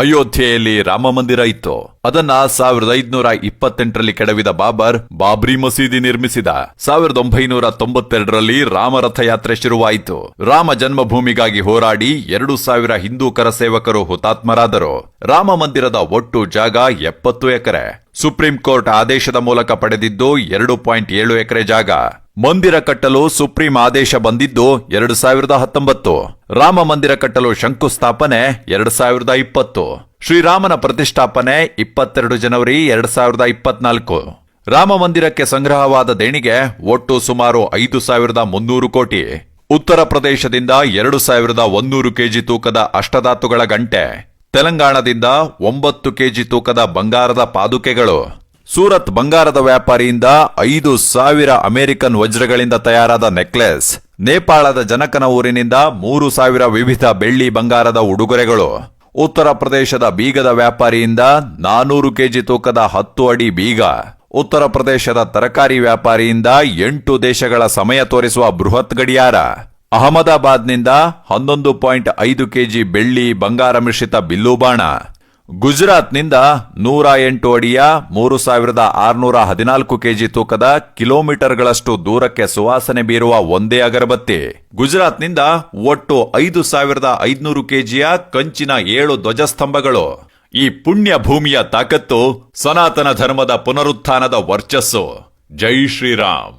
ಅಯೋಧ್ಯೆಯಲ್ಲಿ ರಾಮ ಮಂದಿರ ಇತ್ತು. ಅದನ್ನ 1528ರಲ್ಲಿ ಕೆಡವಿದ ಬಾಬ್ರಿ ಮಸೀದಿ ನಿರ್ಮಿಸಿದ. 1992ರಲ್ಲಿ ರಾಮರಥಯಾತ್ರೆ ಶುರುವಾಯಿತು. ರಾಮ ಜನ್ಮಭೂಮಿಗಾಗಿ ಹೋರಾಡಿ 2000 ಹಿಂದೂ ಕರಸೇವಕರು ಹುತಾತ್ಮರಾದರು. ರಾಮ ಮಂದಿರದ ಒಟ್ಟು ಜಾಗ 70 ಎಕರೆ. ಸುಪ್ರೀಂ ಕೋರ್ಟ್ ಆದೇಶದ ಮೂಲಕ ಪಡೆದಿದ್ದು 2.7 ಎಕರೆ ಜಾಗ. ಮಂದಿರ ಕಟ್ಟಲು ಸುಪ್ರೀಂ ಆದೇಶ ಬಂದಿದ್ದು 2019. ರಾಮ ಮಂದಿರ ಕಟ್ಟಲು ಶಂಕುಸ್ಥಾಪನೆ 2020. ಶ್ರೀರಾಮನ ಪ್ರತಿಷ್ಠಾಪನೆ 22 ಜನವರಿ 2024. ರಾಮ ಮಂದಿರಕ್ಕೆ ಸಂಗ್ರಹವಾದ ದೇಣಿಗೆ ಒಟ್ಟು ಸುಮಾರು 5300 ಕೋಟಿ. ಉತ್ತರ ಪ್ರದೇಶದಿಂದ 2100 ಕೆಜಿ ತೂಕದ ಅಷ್ಟಧಾತುಗಳ ಗಂಟೆ. ತೆಲಂಗಾಣದಿಂದ 9 ಕೆಜಿ ತೂಕದ ಬಂಗಾರದ ಪಾದುಕೆಗಳು. ಸೂರತ್ ಬಂಗಾರದ ವ್ಯಾಪಾರಿಯಿಂದ 5000 ಅಮೆರಿಕನ್ ವಜ್ರಗಳಿಂದ ತಯಾರಾದ ನೆಕ್ಲೆಸ್. ನೇಪಾಳದ ಜನಕನ ಊರಿನಿಂದ 3000 ವಿವಿಧ ಬೆಳ್ಳಿ ಬಂಗಾರದ ಉಡುಗೊರೆಗಳು. ಉತ್ತರ ಪ್ರದೇಶದ ಬೀಗದ ವ್ಯಾಪಾರಿಯಿಂದ 400 ಕೆಜಿ ತೂಕದ 10 ಅಡಿ ಬೀಗ. ಉತ್ತರ ಪ್ರದೇಶದ ತರಕಾರಿ ವ್ಯಾಪಾರಿಯಿಂದ 8 ದೇಶಗಳ ಸಮಯ ತೋರಿಸುವ ಬೃಹತ್ ಗಡಿಯಾರ. ಅಹಮದಾಬಾದ್ನಿಂದ 11.5 ಕೆಜಿ ಬೆಳ್ಳಿ ಬಂಗಾರ ಮಿಶ್ರಿತ ಬಿಲ್ಲುಬಾಣ. ಗುಜರಾತ್ನಿಂದ 108 ಅಡಿಯ 3614 ಕೆಜಿ ತೂಕದ ಕಿಲೋಮೀಟರ್ಗಳಷ್ಟು ದೂರಕ್ಕೆ ಸುವಾಸನೆ ಬೀರುವ ಒಂದೇ ಅಗರಬತ್ತಿ. ಗುಜರಾತ್ನಿಂದ ಒಟ್ಟು 5500 ಕೆಜಿಯ ಕಂಚಿನ 7 ಧ್ವಜಸ್ತಂಭಗಳು. ಈ ಪುಣ್ಯ ಭೂಮಿಯ ತಾಕತ್ತು, ಸನಾತನ ಧರ್ಮದ ಪುನರುತ್ಥಾನದ ವರ್ಚಸ್ಸು. ಜೈ ಶ್ರೀರಾಮ್.